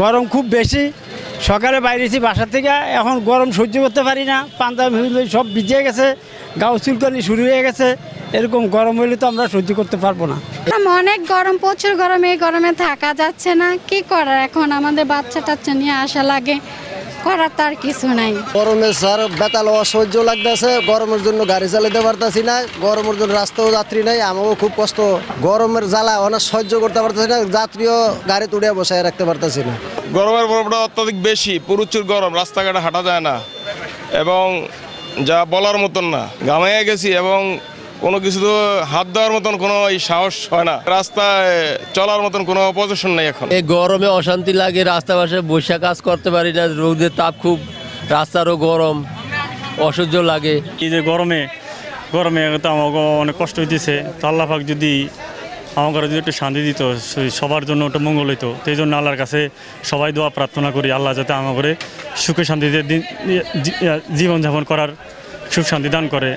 গরম খুব বেশি। সকালে বাইরেছি বাসা থেকে, এখন গরম সহ্য করতে পারি না। পাঞ্জাবি সব ভিজে গেছে, গাও চুলকানি শুরু হয়ে গেছে। এরকম গরম হলে তো আমরা সহ্য করতে পারবো না। অনেক গরম, প্রচুর গরম। এই গরমে থাকা যাচ্ছে না। কি করার, এখন আমাদের বাচ্চা টাচ্চা নিয়ে আসা লাগে, করার তার কিছু নাই। গরমে স্যার বেতাল অসহ্য লাগতেছে। গরমের জন্য গাড়ি চালাতে পারতেছি না, গরমের জন্য রাস্তাও যাত্রী নাই, আমারও খুব কষ্ট। গরমের জ্বালা অনেক সহ্য করতে পারতেছি না, যাত্রীও গাড়ি তুড়ে বসায় রাখতে পারতেছি না। গরমের প্রভাবটা অত্যাধিক বেশি, প্রচুর গরম, রাস্তাঘাটে হাঁটা যায় না এবং যা বলার মতন না। ঘামাইয়া গেছি এবং কোনো কিছু তো হাত দেওয়ার মতন কোনো সাহস হয় না, রাস্তায় চলার মতন কোনো পজিশন নেই এখন। এই গরমে অশান্তি লাগে, রাস্তা পাশে বসে কাজ করতে পারি না, রোদের তাপ খুব, রাস্তারও গরম, অসহ্য লাগে। এই যে গরমে তো আমাকে অনেক কষ্ট হইতেছে। তো আল্লাহ পাক যদি আমাকে যদি একটু শান্তি দিত, সবার জন্য একটু মঙ্গল হইতো। তো এই জন্য আল্লাহর কাছে সবাই দোয়া প্রার্থনা করি, আল্লাহ যাতে আমাকে সুখে শান্তিতে জীবনযাপন করার সুখ শান্তি দান করে।